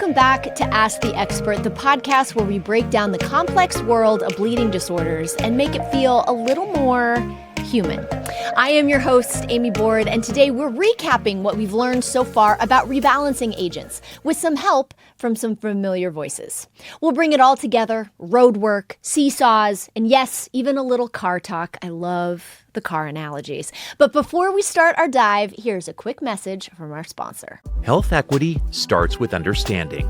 Welcome back to Ask the Expert, the podcast where we break down the complex world of bleeding disorders and make it feel a little more human. I am your host, Amy Board, and today we're recapping what we've learned so far about rebalancing agents with some help from some familiar voices. We'll bring it all together: road work, seesaws, and yes, even a little car talk. I love the car analogies. But before we start our dive, here's a quick message from our sponsor. Health equity starts with understanding.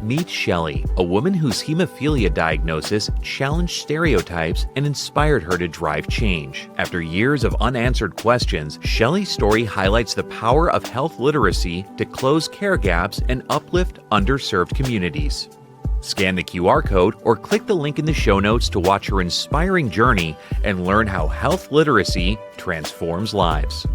Meet Shelley, a woman whose hemophilia diagnosis challenged stereotypes and inspired her to drive change. After years of unanswered questions, Shelley's story highlights the power of health literacy to close care gaps and uplift underserved communities. Scan the QR code or click the link in the show notes to watch her inspiring journey and learn how health literacy transforms lives.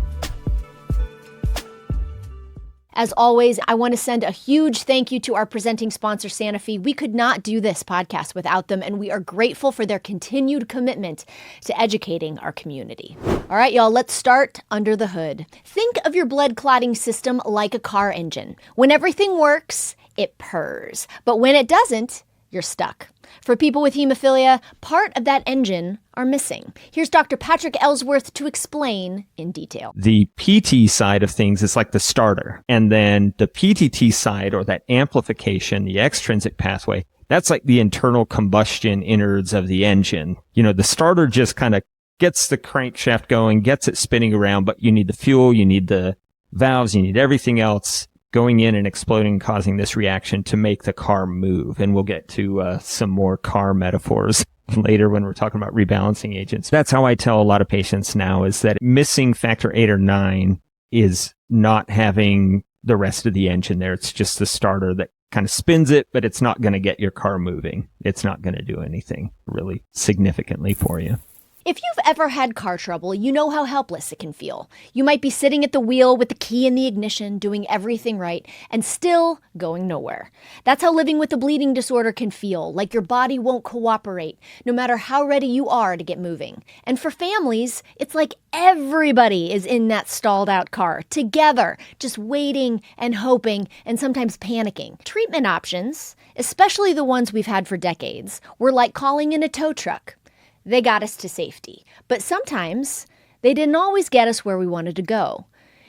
As always, I want to send a huge thank you to our presenting sponsor, Sanofi. We could not do this podcast without them, and we are grateful for their continued commitment to educating our community. All right, y'all, let's start under the hood. Think of your blood clotting system like a car engine. When everything works, it purrs. But when it doesn't, you're stuck. For people with hemophilia, part of that engine are missing. Here's Dr. Patrick Ellsworth to explain in detail. The PT side of things is like the starter. And then the PTT side, or that amplification, the extrinsic pathway, that's like the internal combustion innards of the engine. You know, the starter just kind of gets the crankshaft going, gets it spinning around, but you need the fuel, you need the valves, you need everything else going in and exploding, causing this reaction to make the car move. And we'll get to some more car metaphors later when we're talking about rebalancing agents. That's how I tell a lot of patients now, is that missing factor 8 or 9 is not having the rest of the engine there. It's just the starter that kind of spins it, but it's not going to get your car moving. It's not going to do anything really significantly for you. If you've ever had car trouble, you know how helpless it can feel. You might be sitting at the wheel with the key in the ignition, doing everything right, and still going nowhere. That's how living with a bleeding disorder can feel, like your body won't cooperate, no matter how ready you are to get moving. And for families, it's like everybody is in that stalled out car, together, just waiting and hoping and sometimes panicking. Treatment options, especially the ones we've had for decades, were like calling in a tow truck. They got us to safety, but sometimes they didn't always get us where we wanted to go.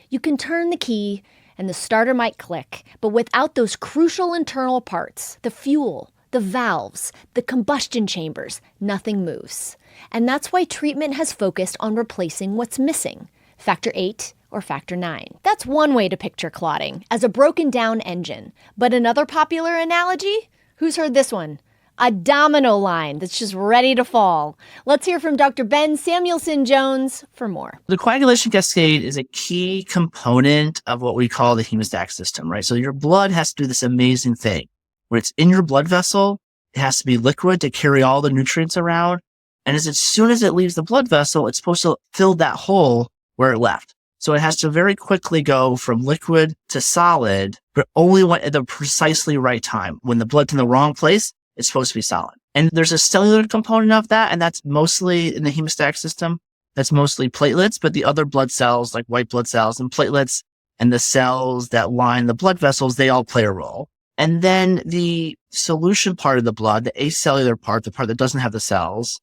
You can turn the key and the starter might click, but without those crucial internal parts, the fuel, the valves, the combustion chambers, nothing moves. And that's why treatment has focused on replacing what's missing, factor 8 or factor 9. That's one way to picture clotting, as a broken down engine. But another popular analogy? Who's heard this one? A domino line that's just ready to fall. Let's hear from Dr. Ben Samuelson-Jones for more. The coagulation cascade is a key component of what we call the hemostatic system, right? So your blood has to do this amazing thing. When it's in your blood vessel, it has to be liquid to carry all the nutrients around. And as soon as it leaves the blood vessel, it's supposed to fill that hole where it left. So it has to very quickly go from liquid to solid, but only at the precisely right time. When the blood's in the wrong place, it's supposed to be solid. And there's a cellular component of that, and that's mostly in the hemostatic system. That's mostly platelets, but the other blood cells, like white blood cells and platelets, and the cells that line the blood vessels, they all play a role. And then the solution part of the blood, the acellular part, the part that doesn't have the cells,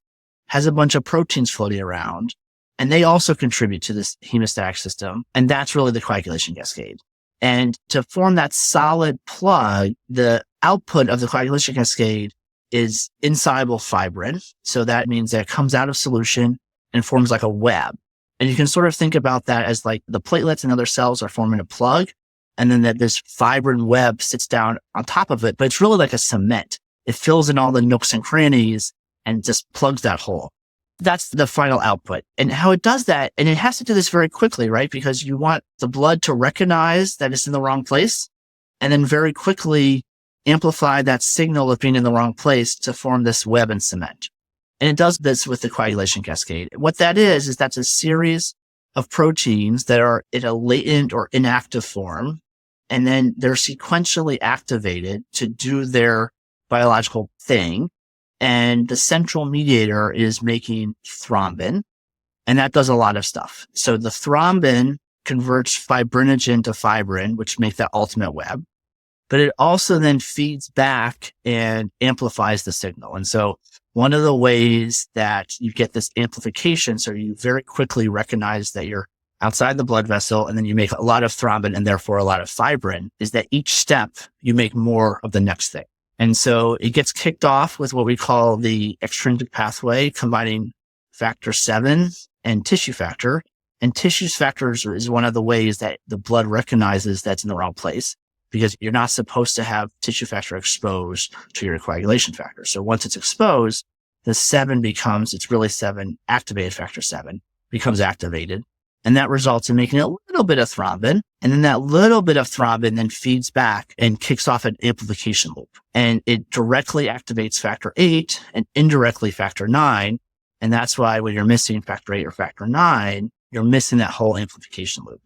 has a bunch of proteins floating around, and they also contribute to this hemostatic system. And that's really the coagulation cascade. And to form that solid plug, the output of the coagulation cascade is insoluble fibrin. So that means that it comes out of solution and forms like a web. And you can sort of think about that as like the platelets and other cells are forming a plug, and then that this fibrin web sits down on top of it. But it's really like a cement. It fills in all the nooks and crannies and just plugs that hole. That's the final output. And how it does that, and it has to do this very quickly, right? Because you want the blood to recognize that it's in the wrong place, and then very quickly amplify that signal of being in the wrong place to form this web and cement. And it does this with the coagulation cascade. What that is that's a series of proteins that are in a latent or inactive form, and then they're sequentially activated to do their biological thing. And the central mediator is making thrombin, and that does a lot of stuff. So the thrombin converts fibrinogen to fibrin, which makes that ultimate web. but it also then feeds back and amplifies the signal. And so one of the ways that you get this amplification, so you very quickly recognize that you're outside the blood vessel, and then you make a lot of thrombin and therefore a lot of fibrin, is that each step you make more of the next thing. And so it gets kicked off with what we call the extrinsic pathway, combining factor 7 and tissue factor. And tissue factors is one of the ways that the blood recognizes that's in the wrong place, because you're not supposed to have tissue factor exposed to your coagulation factor. So once it's exposed, the 7 becomes, it's really 7, activated factor 7 becomes activated. And that results in making a little bit of thrombin. And then that little bit of thrombin then feeds back and kicks off an amplification loop. And it directly activates factor 8 and indirectly factor 9. And that's why when you're missing factor 8 or factor 9, you're missing that whole amplification loop.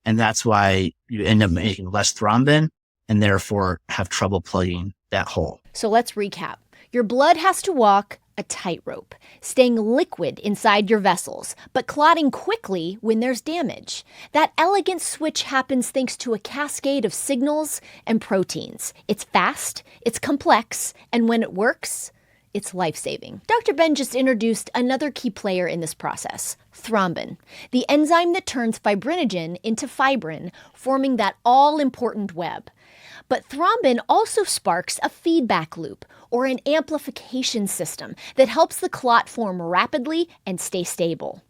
And that's why you end up making less thrombin and therefore have trouble plugging that hole. So let's recap. Your blood has to walk a tightrope, staying liquid inside your vessels, but clotting quickly when there's damage. That elegant switch happens thanks to a cascade of signals and proteins. It's fast, it's complex, and when it works, it's life-saving. Dr. Ben just introduced another key player in this process, thrombin, the enzyme that turns fibrinogen into fibrin, forming that all-important web. But thrombin also sparks a feedback loop, or an amplification system, that helps the clot form rapidly and stay stable.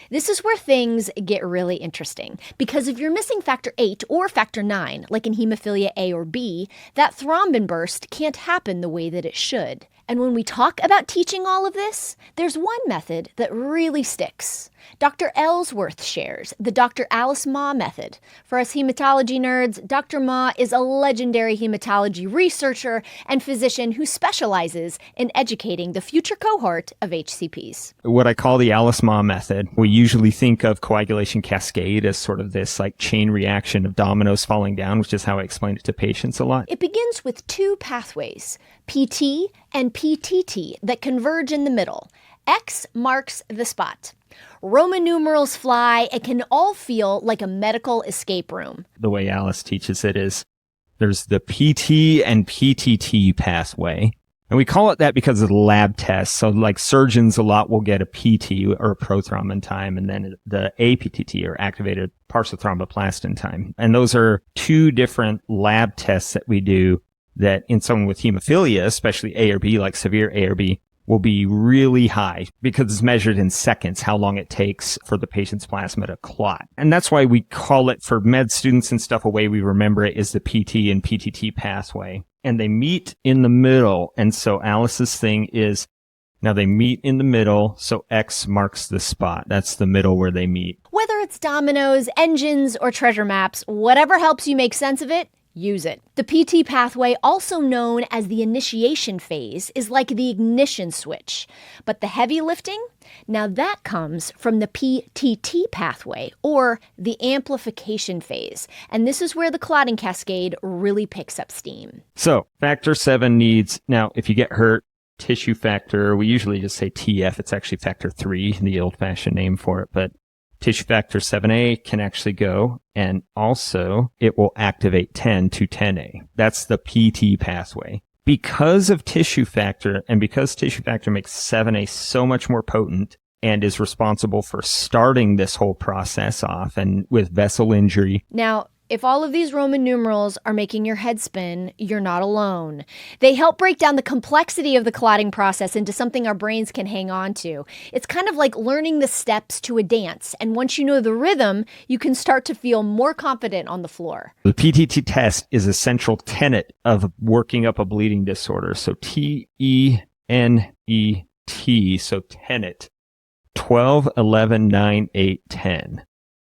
This is where things get really interesting, because if you're missing factor 8 or factor 9, like in hemophilia A or B, that thrombin burst can't happen the way that it should. And when we talk about teaching all of this, there's one method that really sticks. Dr. Ellsworth shares the Dr. Alice Ma method. For us hematology nerds, Dr. Ma is a legendary hematology researcher and physician who specializes in educating the future cohort of HCPs. What I call the Alice Ma method, we usually think of coagulation cascade as sort of this like chain reaction of dominoes falling down, which is how I explain it to patients a lot. It begins with two pathways, PT and PTT, that converge in the middle. X marks the spot. Roman numerals fly. It can all feel like a medical escape room. The way Alice teaches it is there's the PT and PTT pathway. And we call it that because of the lab tests. So like surgeons a lot will get a PT or a prothrombin time, and then the APTT or activated partial thromboplastin time. And those are two different lab tests that we do that in someone with hemophilia, especially A or B, like severe A or B, will be really high because it's measured in seconds how long it takes for the patient's plasma to clot. And that's why we call it, for med students and stuff, a way we remember it is the PT and PTT pathway. And they meet in the middle. And so Alice's thing is, now they meet in the middle, so X marks the spot. That's the middle where they meet. Whether it's dominoes, engines, or treasure maps, whatever helps you make sense of it, use it. The PT pathway, also known as the initiation phase, is like the ignition switch. But the heavy lifting? Now that comes from the PTT pathway, or the amplification phase. And this is where the clotting cascade really picks up steam. So factor 7 needs, now if you get hurt, tissue factor, we usually just say TF. It's actually factor 3, the old-fashioned name for it. But tissue factor 7A can actually go, and also it will activate 10 to 10A. That's the PT pathway. Because of tissue factor, and because tissue factor makes 7A so much more potent and is responsible for starting this whole process off and with vessel injury. Now, if all of these Roman numerals are making your head spin, you're not alone. They help break down the complexity of the clotting process into something our brains can hang on to. It's kind of like learning the steps to a dance. And once you know the rhythm, you can start to feel more confident on the floor. The PTT test is a central tenet of working up a bleeding disorder. So TENET, so tenet, 12, 11, 9, 8, 10.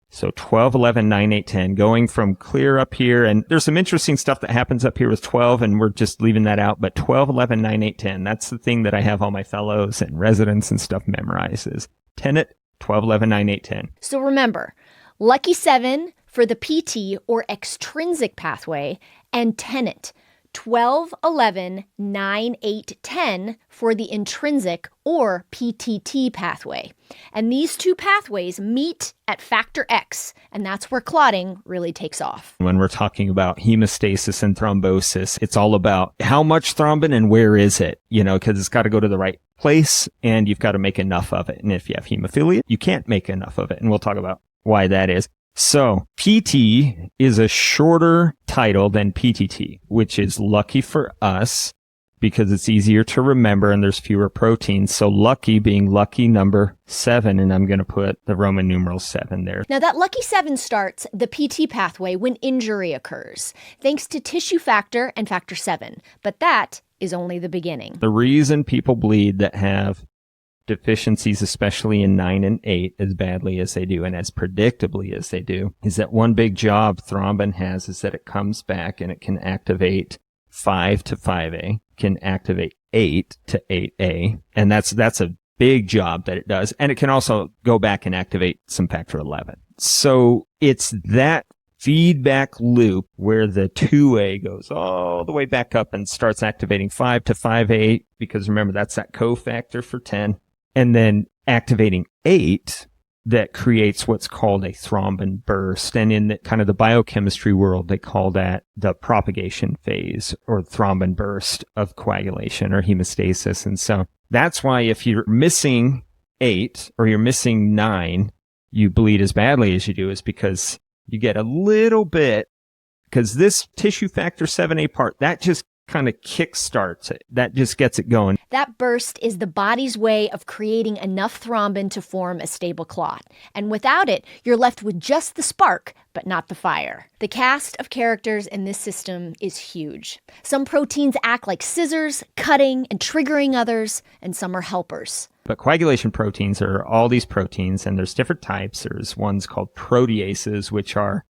So 12, 11, 9, 8, 10, going from clear up here. And there's some interesting stuff that happens up here with 12, and we're just leaving that out. But 12, 11, 9, 8, 10, that's the thing that I have all my fellows and residents and stuff memorizes. Tenet, 12, 11, 9, 8, 10. So remember, lucky 7 for the PT or extrinsic pathway, and tenet, 12, 11, 9, 8, 10 for the intrinsic or PTT pathway. And these two pathways meet at factor X, and that's where clotting really takes off. When we're talking about hemostasis and thrombosis, it's all about how much thrombin and where is it, because it's got to go to the right place and you've got to make enough of it. And if you have hemophilia, you can't make enough of it. And we'll talk about why that is. So PT is a shorter title than PTT, which is lucky for us because it's easier to remember and there's fewer proteins. So lucky being lucky number 7, and I'm going to put the Roman numeral 7 there. Now that lucky 7 starts the PT pathway when injury occurs, thanks to tissue factor and factor 7. But that is only the beginning. The reason people bleed that have deficiencies, especially in 9 and 8, as badly as they do and as predictably as they do, is that one big job thrombin has is that it comes back and it can activate 5 to 5A, can activate 8 to 8A, and that's a big job that it does. And it can also go back and activate some factor 11. So it's that feedback loop where the 2A goes all the way back up and starts activating 5 to 5A, because remember, that's that cofactor for 10. And then activating 8 that creates what's called a thrombin burst. And in the biochemistry world, they call that the propagation phase or thrombin burst of coagulation or hemostasis. And so that's why if you're missing 8 or you're missing 9, you bleed as badly as you do, is because you get a little bit, because this tissue factor 7A part, that just kind of kickstarts it. That just gets it going. That burst is the body's way of creating enough thrombin to form a stable clot. And without it, you're left with just the spark, but not the fire. The cast of characters in this system is huge. Some proteins act like scissors, cutting and triggering others, and some are helpers. But coagulation proteins are all these proteins, and there's different types. There's ones called proteases, which are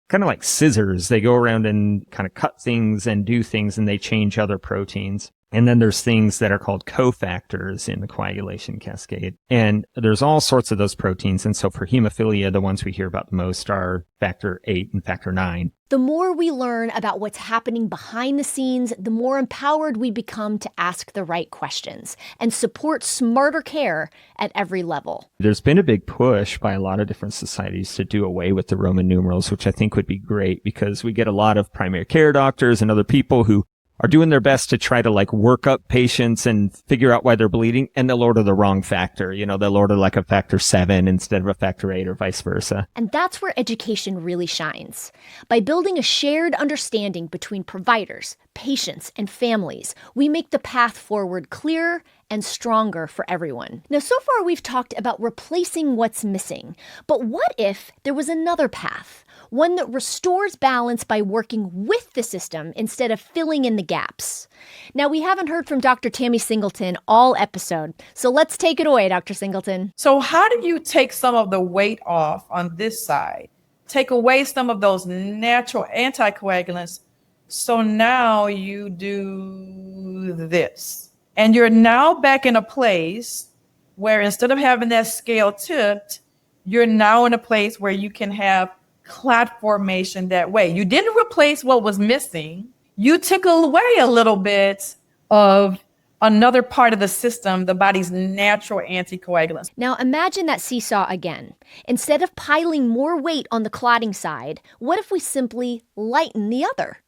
kind of like scissors. They go around and kind of cut things and do things, and they change other proteins. And then there's things that are called cofactors in the coagulation cascade. And there's all sorts of those proteins. And so for hemophilia, the ones we hear about the most are factor 8 and factor 9. The more we learn about what's happening behind the scenes, the more empowered we become to ask the right questions and support smarter care at every level. There's been a big push by a lot of different societies to do away with the Roman numerals, which I think would be great because we get a lot of primary care doctors and other people who are doing their best to try to work up patients and figure out why they're bleeding, and they'll order the wrong factor. They'll order a factor 7 instead of a factor 8 or vice versa. And that's where education really shines. By building a shared understanding between providers, patients, and families, we make the path forward clearer and stronger for everyone. Now, so far we've talked about replacing what's missing, but what if there was another path? One that restores balance by working with the system instead of filling in the gaps. Now, we haven't heard from Dr. Tammy Singleton all episode, so let's take it away, Dr. Singleton. So how do you take some of the weight off on this side? Take away some of those natural anticoagulants, so now you do this. And you're now back in a place where instead of having that scale tipped, you're now in a place where you can have clot formation that way. You didn't replace what was missing. You took away a little bit of another part of the system, the body's natural anticoagulants. Now imagine that seesaw again. Instead of piling more weight on the clotting side, what if we simply lighten the other?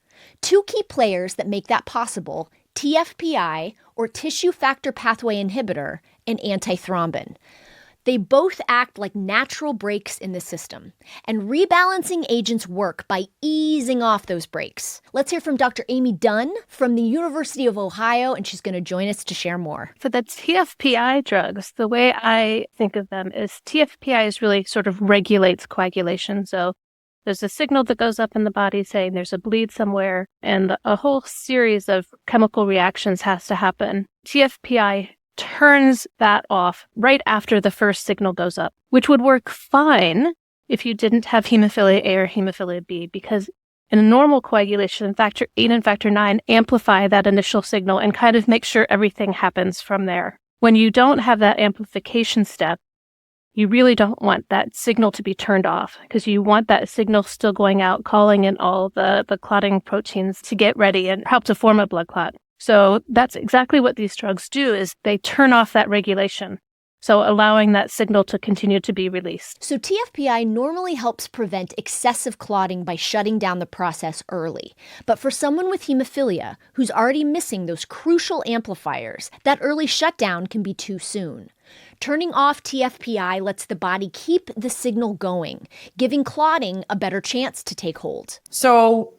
Two key players that make that possible: TFPI, or tissue factor pathway inhibitor, and antithrombin. They both act like natural brakes in the system, and rebalancing agents work by easing off those brakes. Let's hear from Dr. Amy Dunn from the University of Ohio, and she's going to join us to share more. For the TFPI drugs, the way I think of them is TFPI is really sort of regulates coagulation. So there's a signal that goes up in the body saying there's a bleed somewhere, and a whole series of chemical reactions has to happen. TFPI turns that off right after the first signal goes up, which would work fine if you didn't have hemophilia A or hemophilia B, because in a normal coagulation, factor 8 and factor 9 amplify that initial signal and kind of make sure everything happens from there. When you don't have that amplification step, you really don't want that signal to be turned off because you want that signal still going out, calling in all the clotting proteins to get ready and help to form a blood clot. So that's exactly what these drugs do is they turn off that regulation. So allowing that signal to continue to be released. So TFPI normally helps prevent excessive clotting by shutting down the process early. But for someone with hemophilia who's already missing those crucial amplifiers, that early shutdown can be too soon. Turning off TFPI lets the body keep the signal going, giving clotting a better chance to take hold. So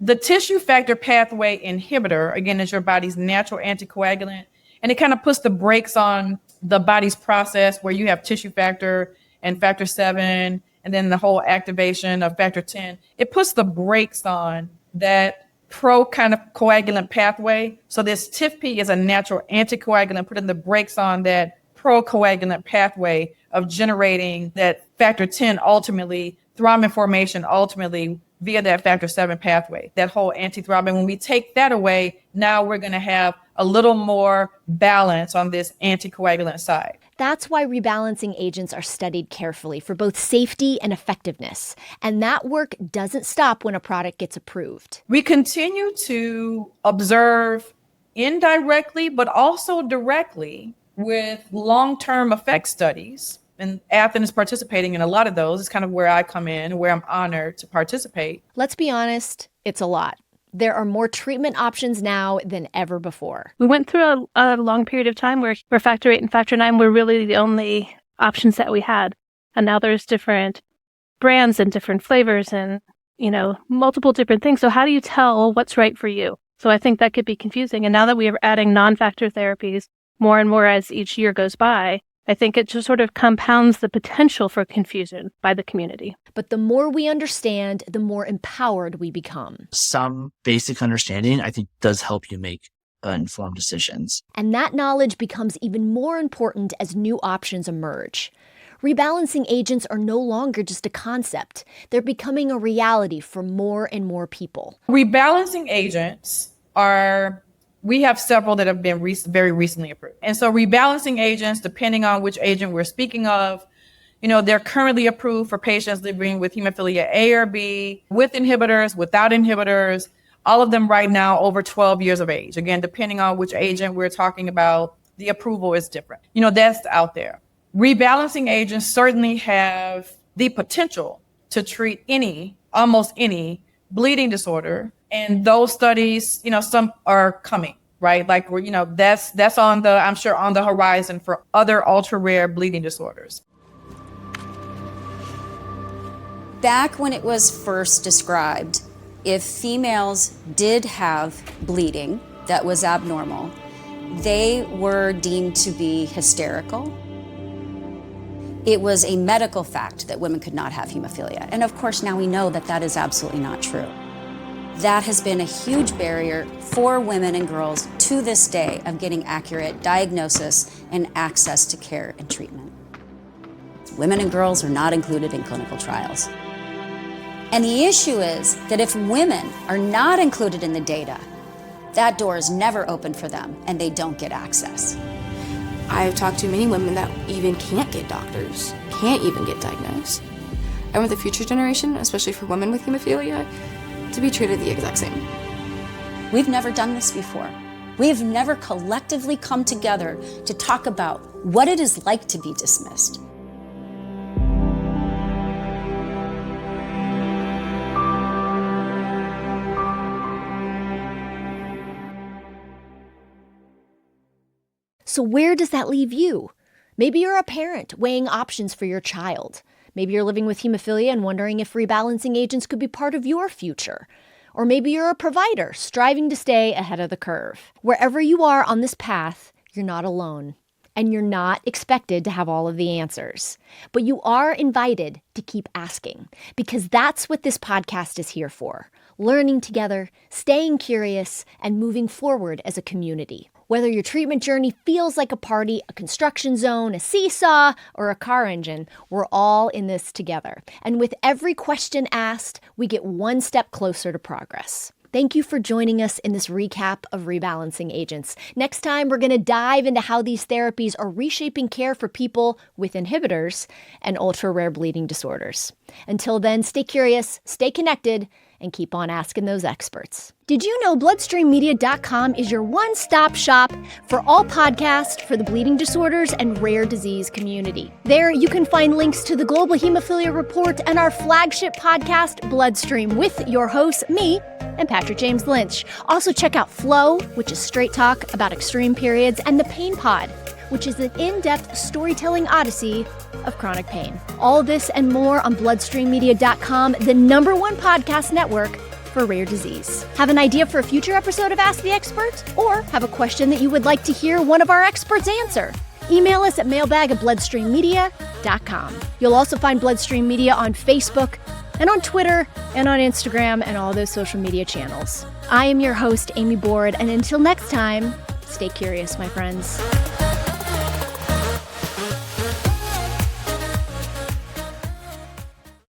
the tissue factor pathway inhibitor, again, is your body's natural anticoagulant. And it kind of puts the brakes on the body's process where you have tissue factor and factor 7, and then the whole activation of factor 10. It puts the brakes on that pro kind of coagulant pathway. So this TFP is a natural anticoagulant, putting the brakes on that procoagulant pathway of generating that factor 10 ultimately, thrombin formation ultimately via that factor 7 pathway, that whole antithrombin. When we take that away, now we're going to have a little more balance on this anticoagulant side. That's why rebalancing agents are studied carefully for both safety and effectiveness. And that work doesn't stop when a product gets approved. We continue to observe indirectly, but also directly with long-term effect studies. And Athens is participating in a lot of those. It's kind of where I come in, where I'm honored to participate. Let's be honest, it's a lot. There are more treatment options now than ever before. We went through a long period of time where factor 8 and factor 9 were really the only options that we had. And now there's different brands and different flavors and, multiple different things. So how do you tell what's right for you? So I think that could be confusing. And now that we are adding non-factor therapies more and more as each year goes by, I think it just sort of compounds the potential for confusion by the community. But the more we understand, the more empowered we become. Some basic understanding, I think, does help you make informed decisions. And that knowledge becomes even more important as new options emerge. Rebalancing agents are no longer just a concept. They're becoming a reality for more and more people. Rebalancing agents we have several that have been very recently approved. And so rebalancing agents, depending on which agent we're speaking of, they're currently approved for patients living with hemophilia A or B, with inhibitors, without inhibitors, all of them right now over 12 years of age. Again, depending on which agent we're talking about, the approval is different. That's out there. Rebalancing agents certainly have the potential to treat almost any bleeding disorder. And those studies, some are coming, right? Like that's on the horizon for other ultra rare bleeding disorders. Back when it was first described, if females did have bleeding that was abnormal, they were deemed to be hysterical. It was a medical fact that women could not have hemophilia. And of course, now we know that that is absolutely not true. That has been a huge barrier for women and girls to this day of getting accurate diagnosis and access to care and treatment. Women and girls are not included in clinical trials. And the issue is that if women are not included in the data, that door is never open for them and they don't get access. I've talked to many women that even can't get doctors, can't even get diagnosed. I want the future generation, especially for women with hemophilia, to be treated the exact same. We've never done this before. We've never collectively come together to talk about what it is like to be dismissed. So where does that leave you? Maybe you're a parent weighing options for your child. Maybe you're living with hemophilia and wondering if rebalancing agents could be part of your future. Or maybe you're a provider striving to stay ahead of the curve. Wherever you are on this path, you're not alone. And you're not expected to have all of the answers. But you are invited to keep asking, because that's what this podcast is here for. Learning together, staying curious, and moving forward as a community. Whether your treatment journey feels like a party, a construction zone, a seesaw, or a car engine, we're all in this together. And with every question asked, we get one step closer to progress. Thank you for joining us in this recap of rebalancing agents. Next time, we're going to dive into how these therapies are reshaping care for people with inhibitors and ultra-rare bleeding disorders. Until then, stay curious, stay connected, and keep on asking those experts. Did you know bloodstreammedia.com is your one-stop shop for all podcasts for the bleeding disorders and rare disease community? There, you can find links to the Global Hemophilia Report and our flagship podcast, Bloodstream, with your hosts, me, and Patrick James Lynch. Also check out Flow, which is straight talk about extreme periods, and The Pain Pod, which is an in-depth storytelling odyssey of chronic pain. All this and more on bloodstreammedia.com, the #1 podcast network for rare disease. Have an idea for a future episode of Ask the Expert? Or have a question that you would like to hear one of our experts answer? Email us at mailbag@bloodstreammedia.com. You'll also find Bloodstream Media on Facebook and on Twitter and on Instagram and all those social media channels. I am your host, Amy Board, and until next time, stay curious, my friends.